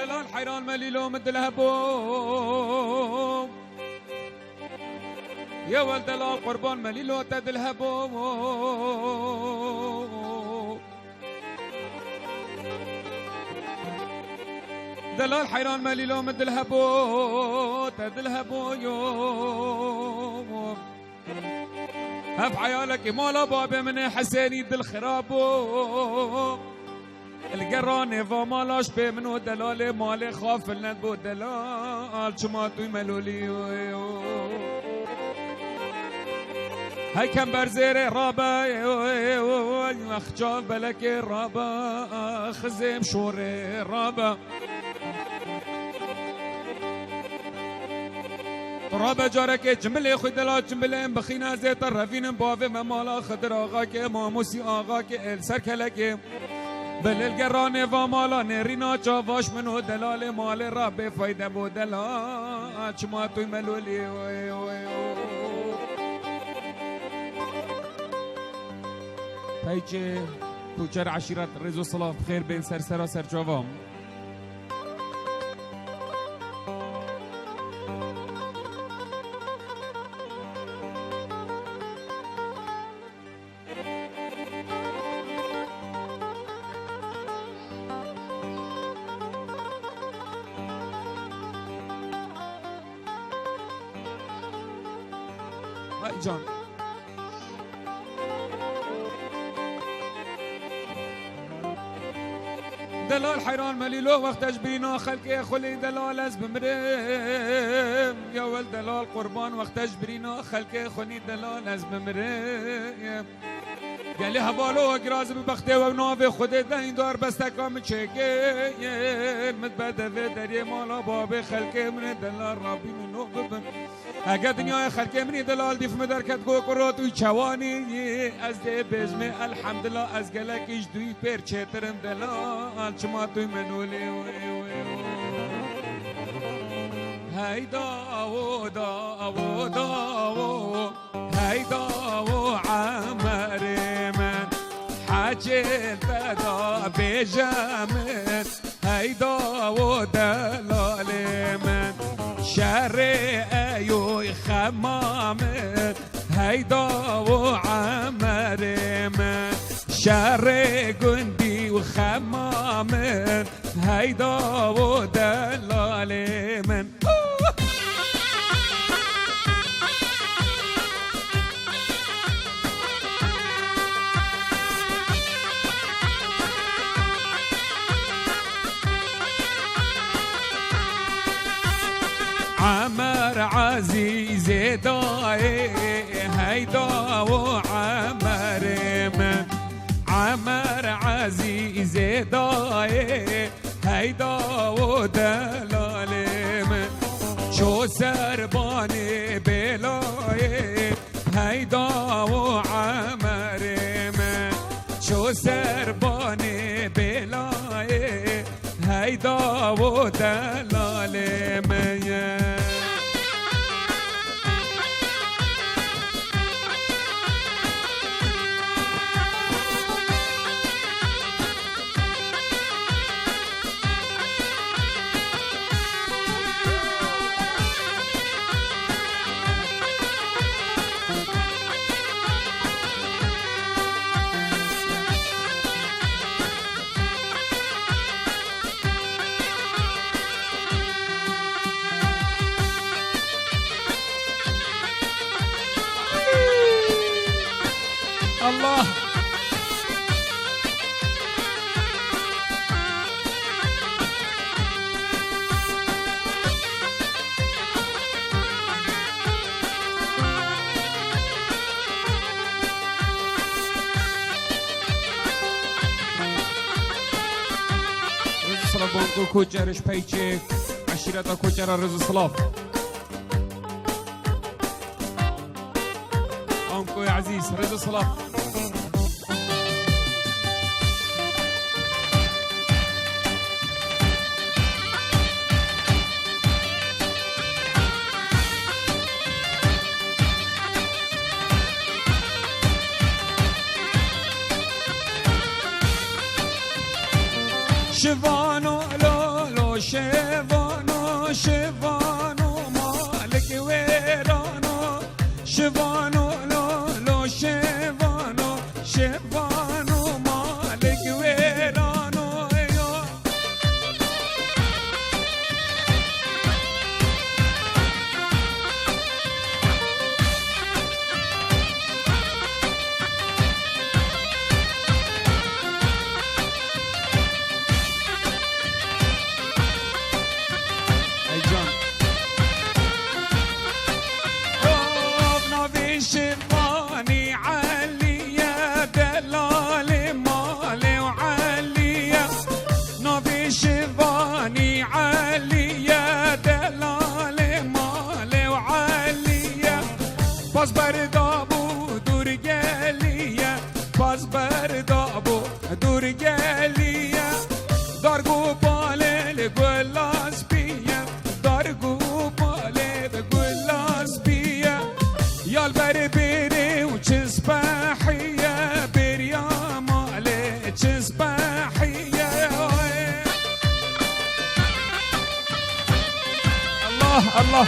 دلال حيران مليلو مد الهبو يا ولد دلال قربان مليلو تد الهبو دلال حيران مليلو مد الهبو تد الهبو يوم هف عيالك مولا بابي من حسيني دل خرابو القراني فمالاش بي منو دلالي مالي خاف الندبو دلال شماتوي ملولي هاي كم برزيري رابا اخجاف بلكي رابا خزيم شوري رابا رابا جارك جمله خود دلا جمله بخینا زیت رفین باوه مالا خدر آقا که ماموسی آقا که ال سرکلک بلل گرانه و مالا نرینا چاواش منو دلال مال رب فایده بو دلا چما توی ملولی پیچه کوچر عشیرت رزو صلاف بخیر بین سرسرا سر جوام جان دلال حيران مليلو وقت اجبرينا خلقي خلي دلال از بمرم يا ولد دلال قربان وقت اجبرينا خلقي خلي دلال از بمرم قالي هبالو اقراز ببختي ونافي خودي دين دار بستكام تشيكين متبدل دري مالا بابي خلقي من دلال ربي منو ببن اگه دنیای خلقه منی دلال دیف مدرکت گو کرات وی چوانی از ده بزمه الحمدلله از گلکیش دوی پر چترم دلال چما توی منولی هی داو داو داو هی داو عمر من حاجل بدا بجمن هی داو دلال من شر ايوي خمامه هيدا وعمر ما شر جندي وخمامه هيدا ودلال من عمر عزيز داي هيدا وعمر من عمر عزيز داي هيدا ودلال من شو سرباني بلاي هيدا وعمر من شو سرباني بلاي هيدا ودلال من الله رز صلاف بانكو كوچرش پیچه عشیرتا کوچر رز صلاف بانكو يا عزيز رز صلاف شفانو لولو لو شفانو شفانو مالك ويرانو شفانو لو شفانو شفانو مالك ويرانو شفاني عليا دلالي مالي وعليا نبي شفاني عليا دلالي مالي وعليا باز بردابو دور جاليا باز بردابو دور جاليا دارقو بالي لقلاس بيا دارقو بالي لقلاس بيا يا البربري وتسبحية بريا مالي تسبحية الله الله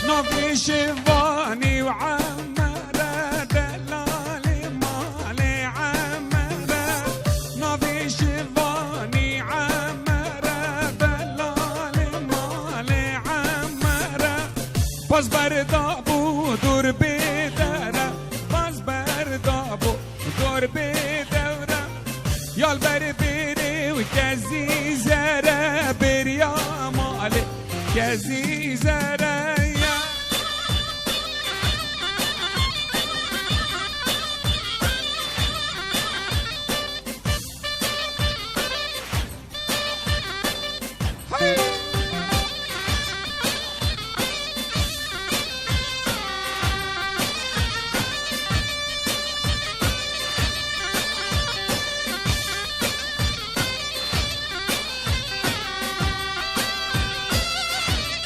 نبي شفاني وعمرة دلالي مالي عمرة نبي شفاني عمرة دلالي مالي عمرة باز بردابو دور بدرة باز بردابو دور بدرة يا البربري وكزي زرا بريا مالي كزي زرا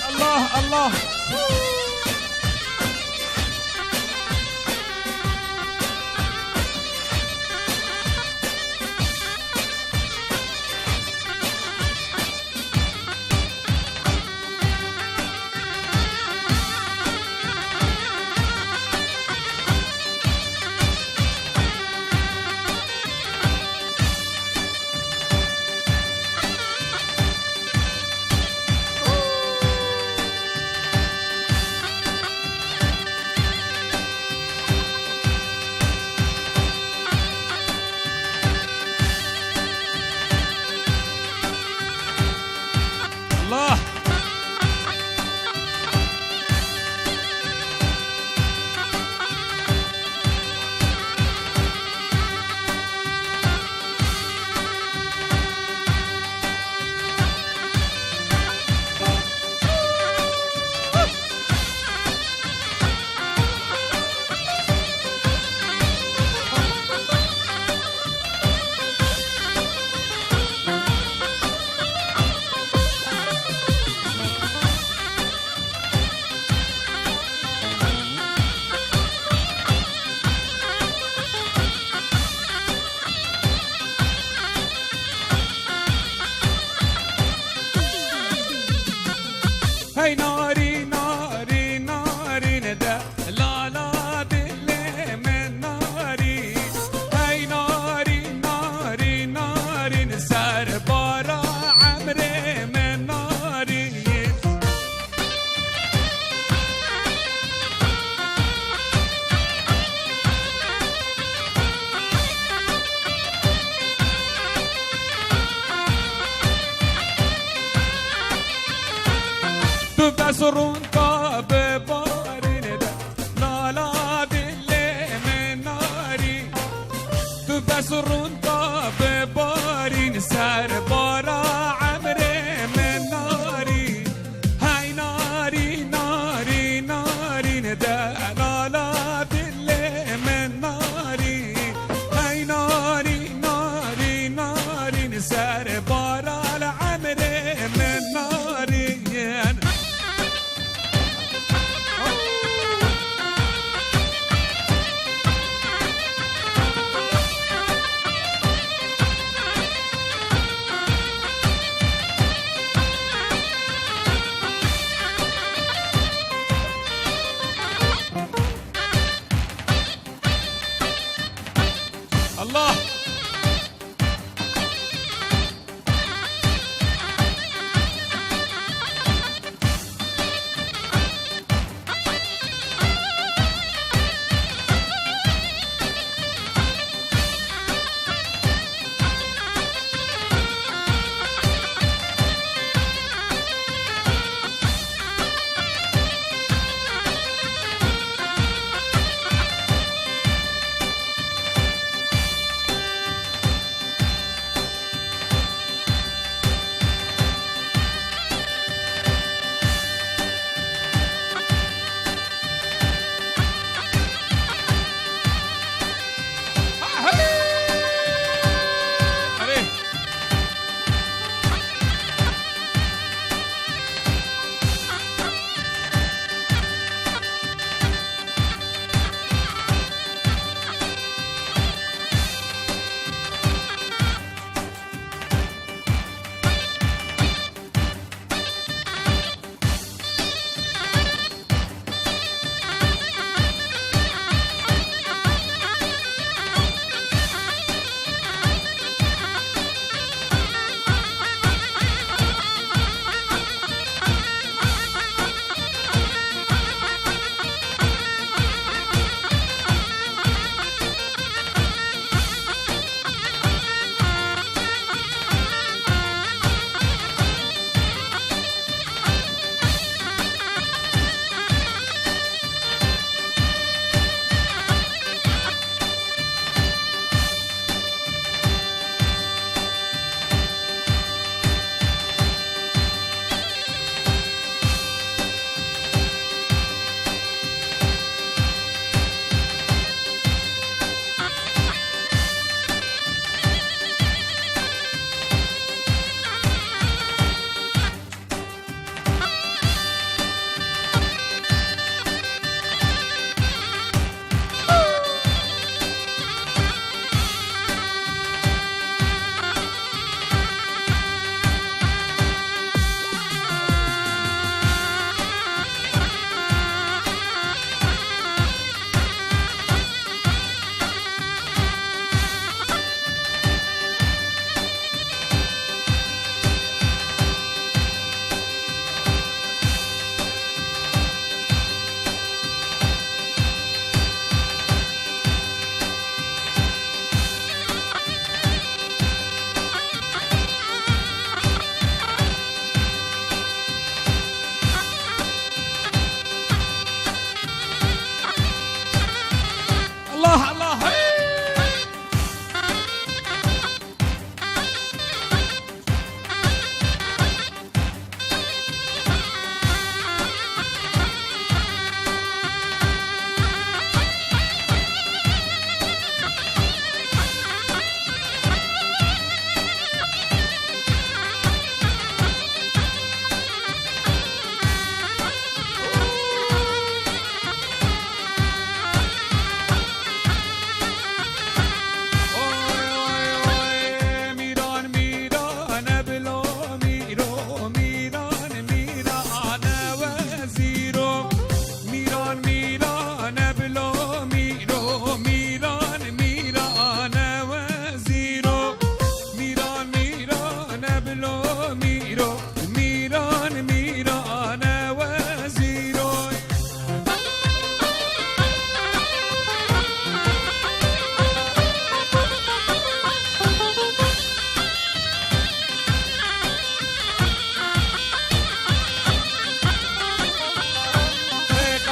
الله الله الله هاي ناري ناري ناري ندى لا لا دلي من ناري هاي ناري ناري ناري نسار بارا عمري من ناري تبصرون طاب بارين لا لا دلي من ناري تبصرون طاب بارين سار بارا عمري من ناري هاي ناري ناري ناري ندى لا لا دلي من ناري هاي ناري ناري ناري نسار بارا العمري من ناري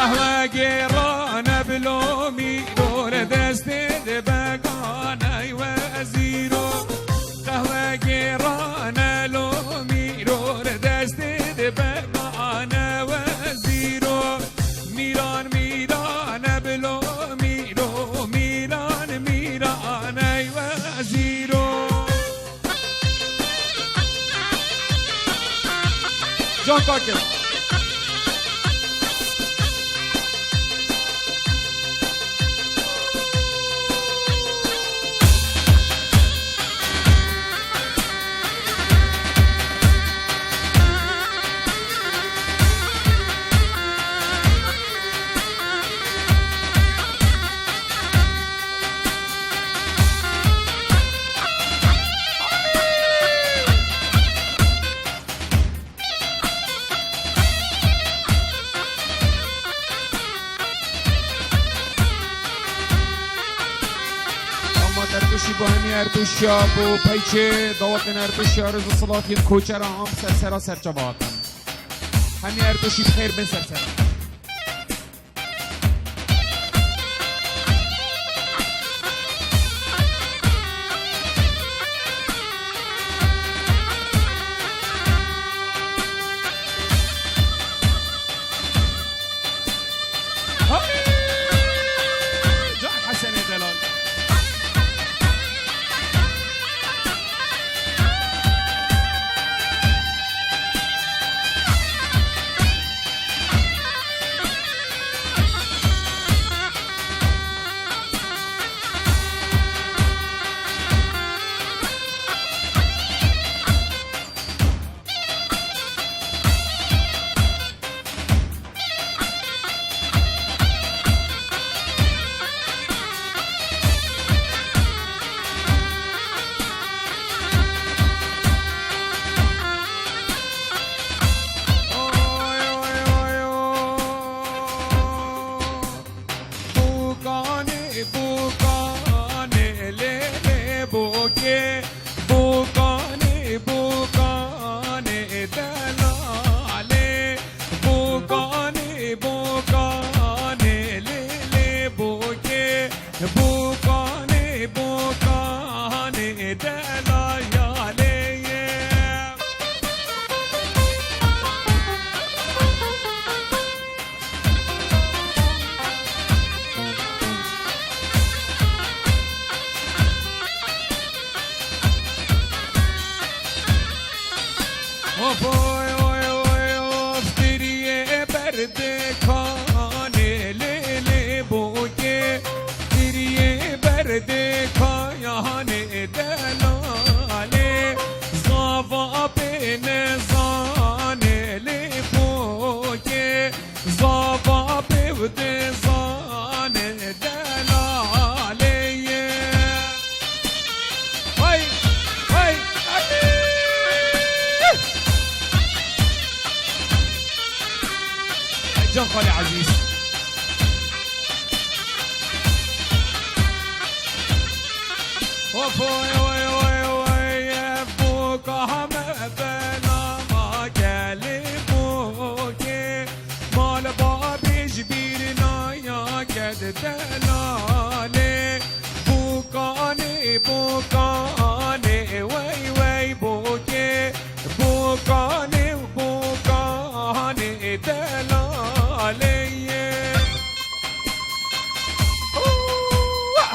قهوه گیرانه بلومی دور دست بگانه وزیرو قهوه گیرانه لومی دور دست بگانه وزیرو میران میرانه بلومی دو میران میرانه وزیرو جان کاکر اردوشی با همی اردوشیا بو پیچه داوتن اردوشیا رز صلاتین کوچرا هم سرسرا سرچواتن همی اردوشی بخیر بن سرسرا جان حسن دلال جان خالی عزیز وای وای وای وای بوکا همه بنا ما گلی بوکی مال بابیش بیرنا یا گد دلاله بوکانی بوکانی وای وای بوکی بوکانی بوکانی دلاله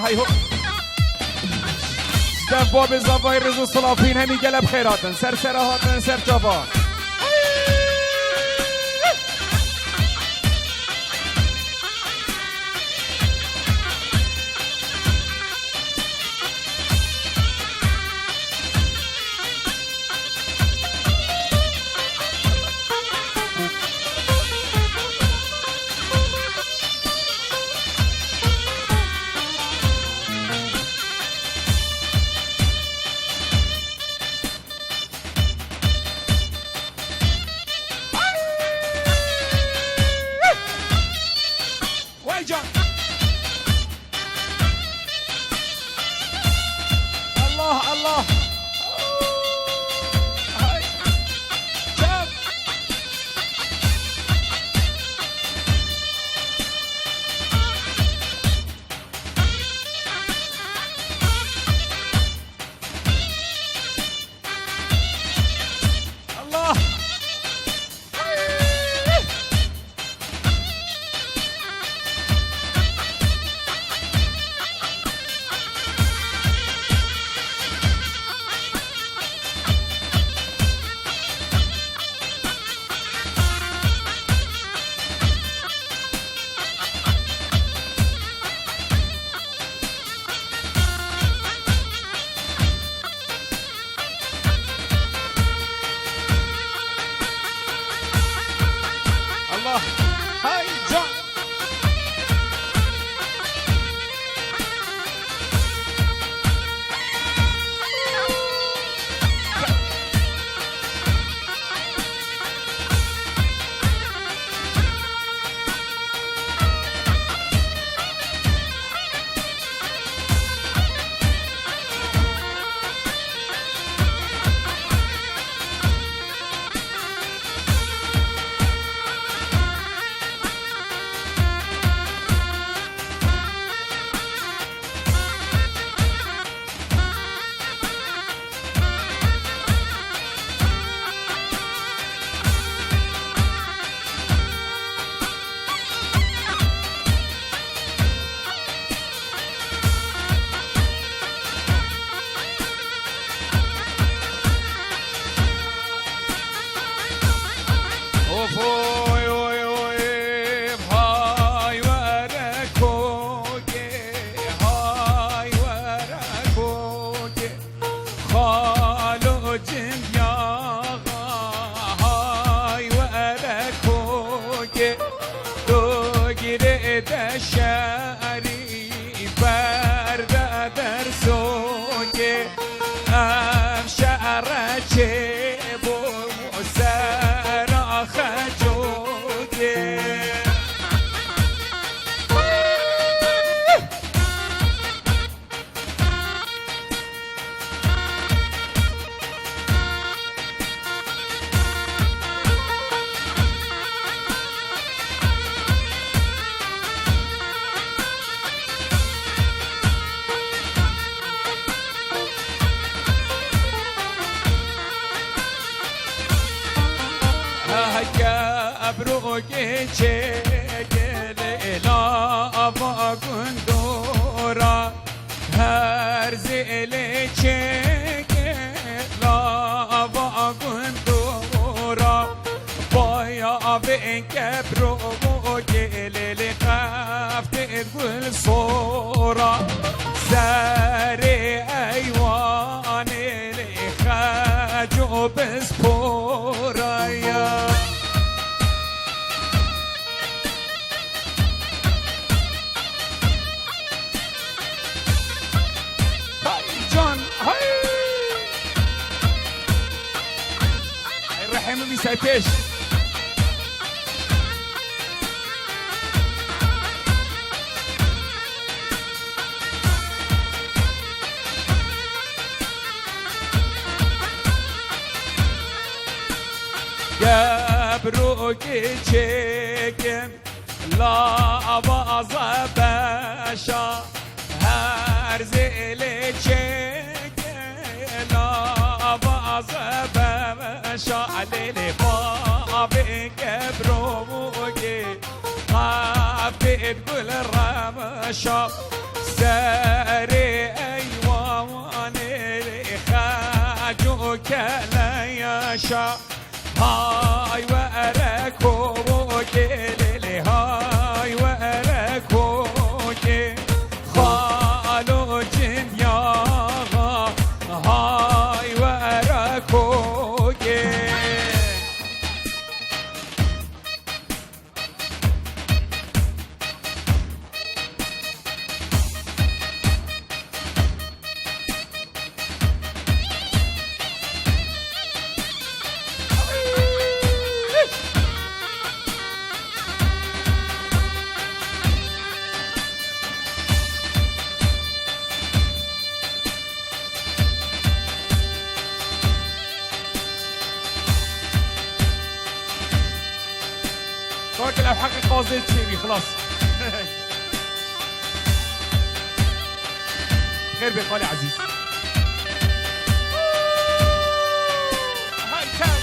هاي هو باب زوای رزو صلافین همی گلب خیراتن سر سراهاتن سر جوان دشاری برده در سوگه ام شعر چه بو سر خجوگه ابروگی چه گلیلا با گندورا هر زیلی چه گلا با گندورا بایا به کبروگی لیلی قفت گل صورا سر ایوان لی خجو بسپورا یا الرحيم بيساتش قبروك چكم لا باز باشا هر زيل چكم لا باز باشا عليلي بابي قبروك قابل كل الرمشا ساري ايواني خاجوك لا يشا هاي وأركوك ليلي هاي وأركوك خالو جنياغا هاي وأركوك صوت لو حقق قوزين تشيبي خلاص خير بقالي عزيز هاي كام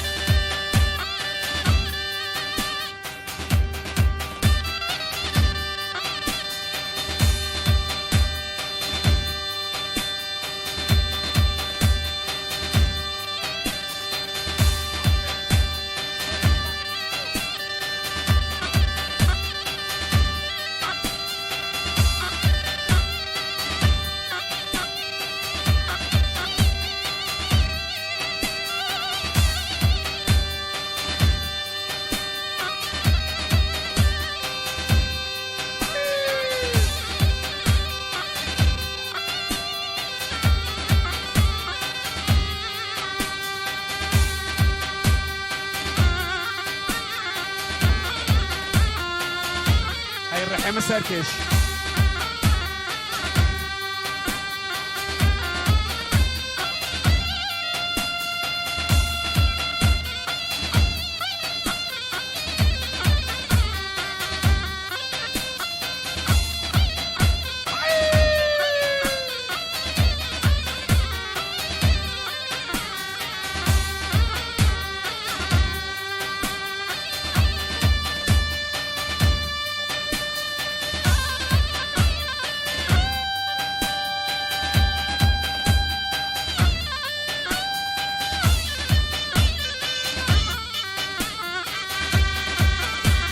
الرحيم السركش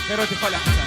خيراتي خالي حسن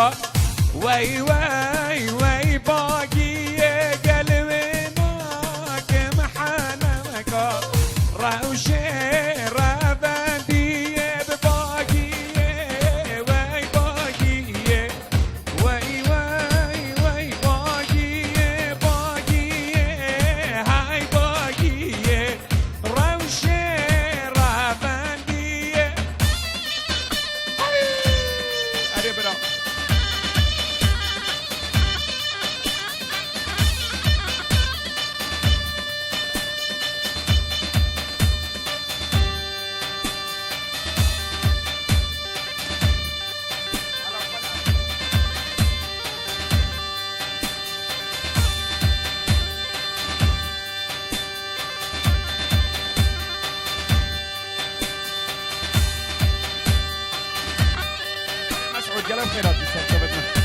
مكا وي وي وي باقي قلبنا كم حنا مكا روشي ربندي بباقي وي باقي وي وي وي باقي باقي هاي باقي روشي ربندي أري برا مسعود قلب خيرات يستقبلنا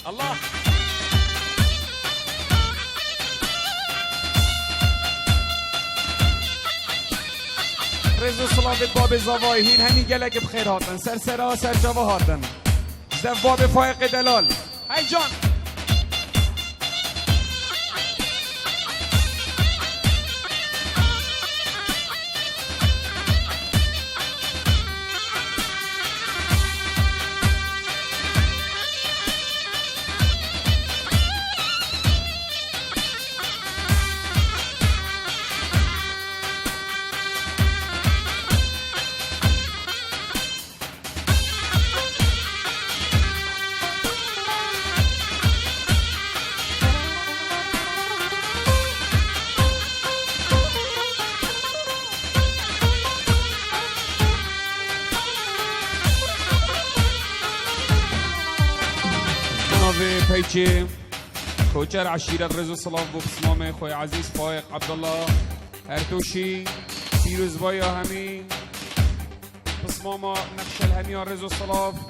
الله رزو سلام باب زوای هین همین گلک بخیر هاتن سرسرا سرجاوا هاتن زف باب فایق دلال هی جان پیچی کوچر عشیرت رزو سلام بو بسمام خوی عزیز فایق عبدالله هرتوشی پیروز بایا همین بسمام نقش الهمی رزو سلام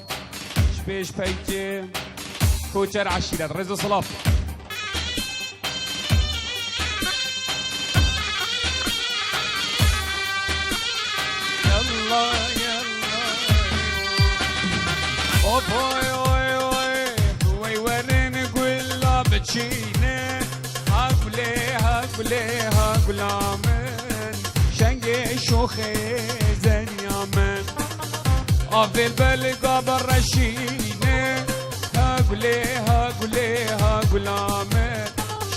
شبیش پیچی کوچر عشیرت رزو سلام يلا يلا بچینه هاگله هاگلامن شنگ شوخ زنیامن آفل بلگا برشینه هاگله هاگلامن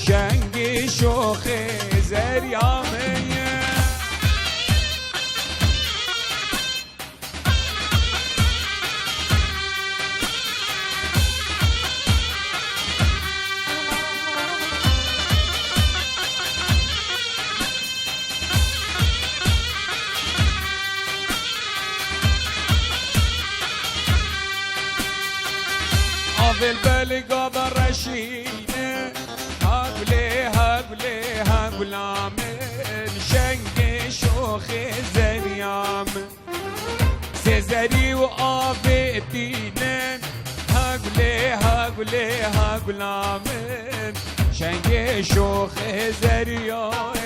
شنگ شوخ زنیامن بالبلقى برشينه هاقولي من شنق شوخ زريام سيزري وقافي الدينين هاقولي من شنق شوخ زريام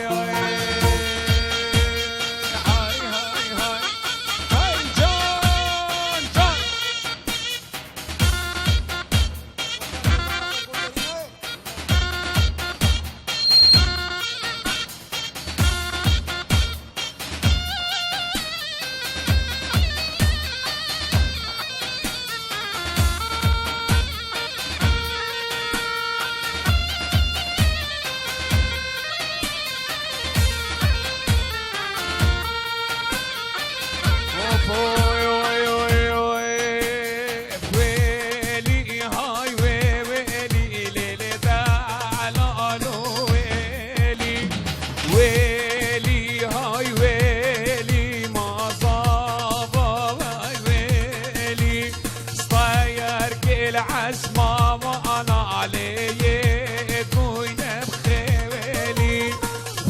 العزمة وأنا عليه كوين بخيلي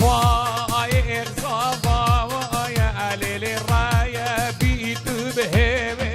وايق صفا ويا ليل الراية بيت بهبلي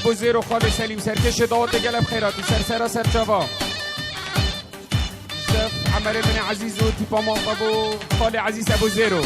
ابو زيرو خالد سليم سرکش داوود قلب خیراتی سرسرا سرچاوا شف عمر بن عزيز و تیپا ابو خالد عزیز ابو زيرو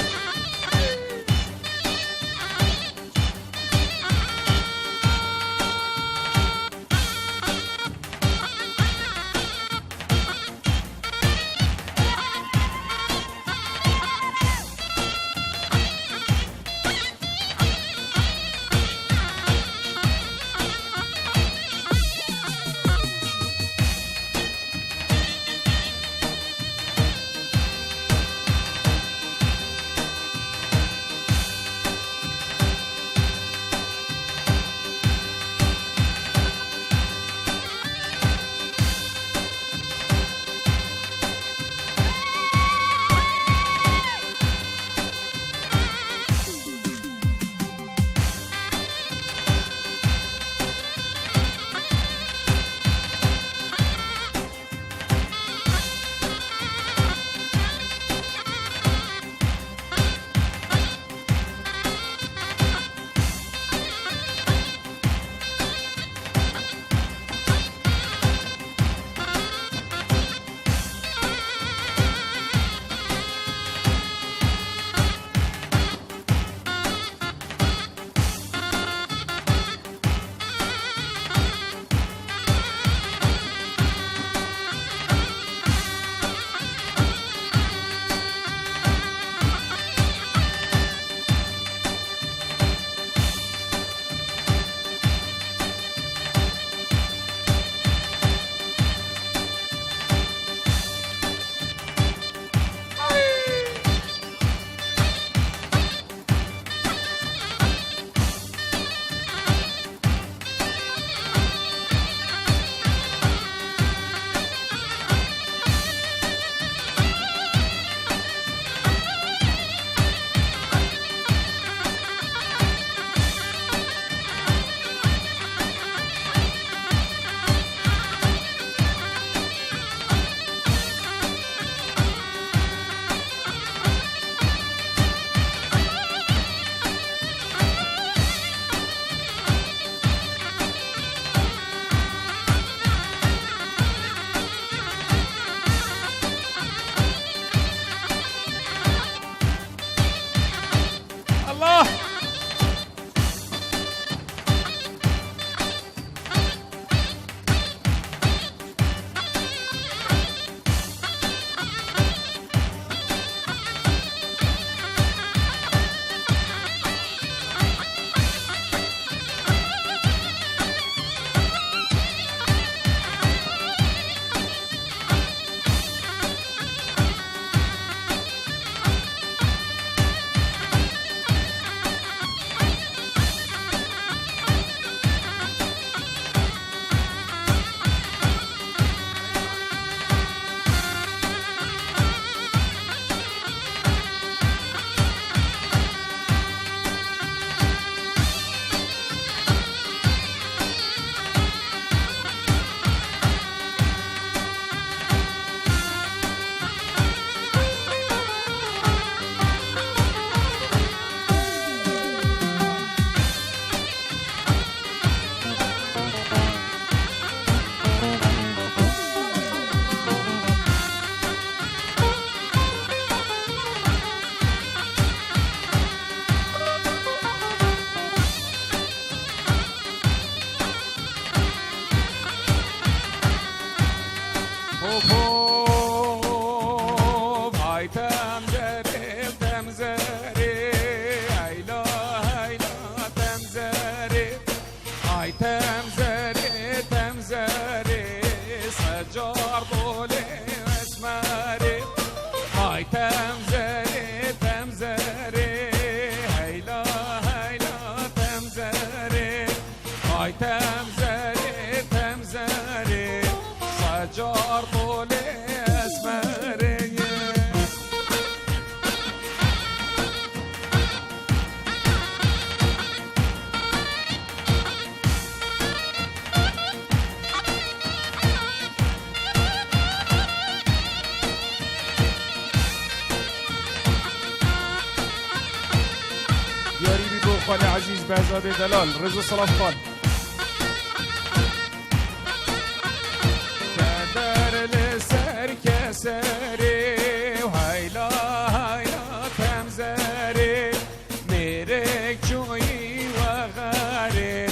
پوف های تمزره تمزره هیلا هیلا تمزره های تمزره تمزره سجار طوله اسمره های تمزره تمزره هیلا هیلا تمزره های تمزره تمزره سجار طوله اسمره یاری بی بو خاله عزیز بهزاد دلال رضا صلافخان كدر لسر كسري وهيلا هيلا تمزري ميرك شوي وغاري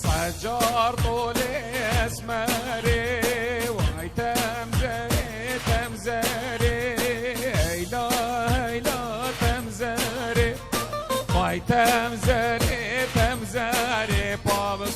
سجار طولي اسمري وهي تمزري تمزري هيلا هيلا تمزري وهي تمزري تمزري بابا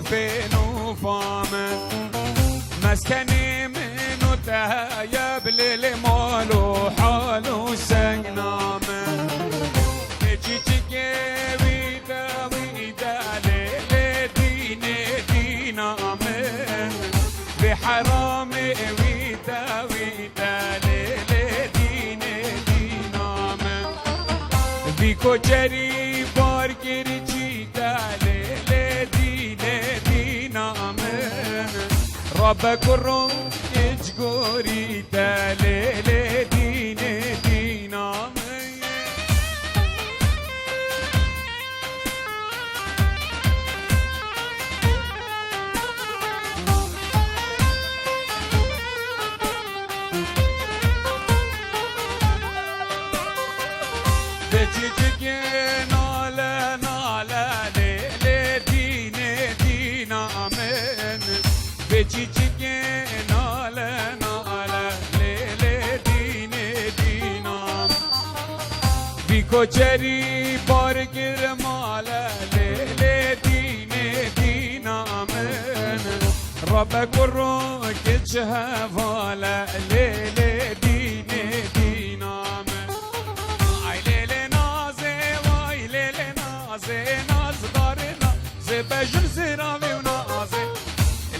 فين وفامن مسكني منو تهيب للمال وحال وسقنامن جيتك ويدا ويدا للدين دينامن بحرامي ويدا ويدا للدين دينامن بيكو جري بارجر جيدا للدين دينامن ربك الروم اجقوري دا للدين دينامن بجيجك نالا نالا للدين دينامن بجيجك نالا نالا للدين دينامن بيكو جري بارجر مالا للدين دينامن ربك وروك جهفالا للدين دينامن اي ليلي نازي واي ليلي نازي ناز دارنا زي بجر زراوي ونازي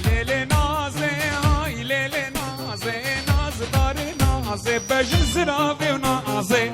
ليلي نازي هاي ليلي نازي ناز دارنا زي بجر زراوي ونازي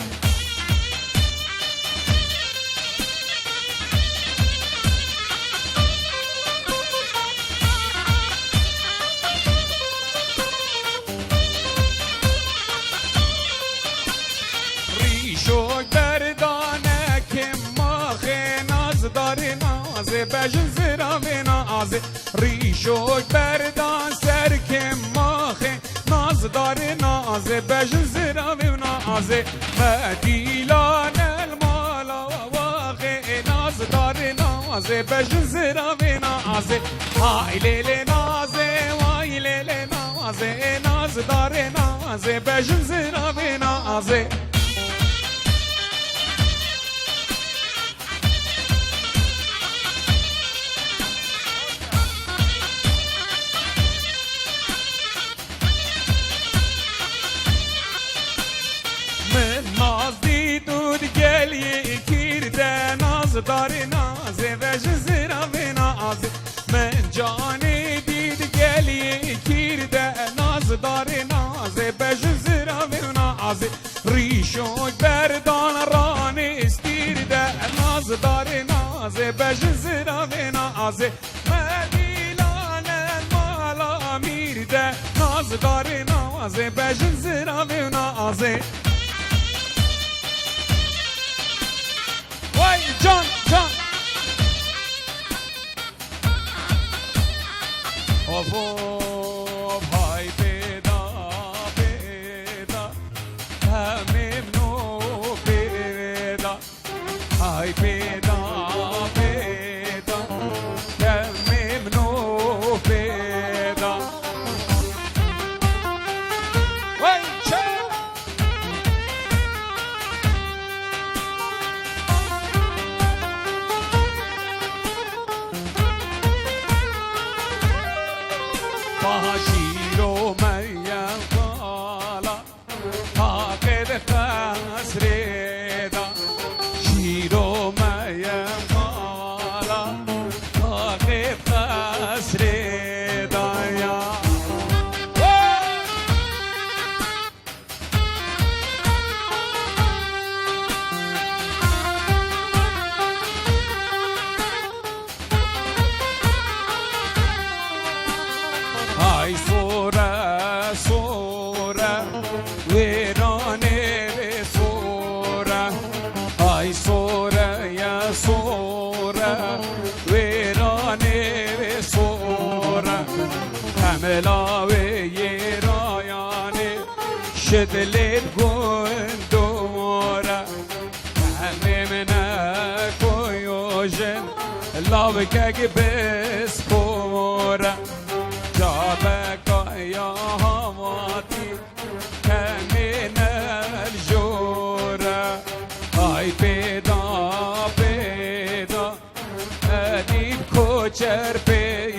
شوق بردانه کم ماخه ناز داری نازه بجن زیرا و نازه ریشوق بردان سر کم ماخه ناز داری نازه بجن زیرا و نازه مدیلان المالا واخه ناز داری نازه بجن زیرا و نازه های لیل نازه وای لیل نازه ناز داری نازه بجن زیرا و نازه من ناز دیدود گلی کرده ناز داری نازه و جزیره و نازه من جانی دید گلی کرده ناز داری نازه و جزیره و نازه ریشوک بردان رانی استیرده ناز داری نازه و جزیره و نازه مدیلان مالا میرده ناز داری نازه و جزیره و نازه وای جان جان اوف های پیدا پیدا همه منو پیدا های پیدا پیدا همه منو پیدا وای چه شیرو مریم قالا حاقد خسریدا شیرو مریم قالا حاقد خسریدا یا ای سوره سوره ویرانه به سوره ای سوره یا سوره ویرانه به سوره هملاوی رایانه شدلت گندوره همه منه کویوژن لاوکه بس پوره جابك يا هماتي كمن الجورة هاي بيدا بيدا اديب كوچر بي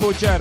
کوچر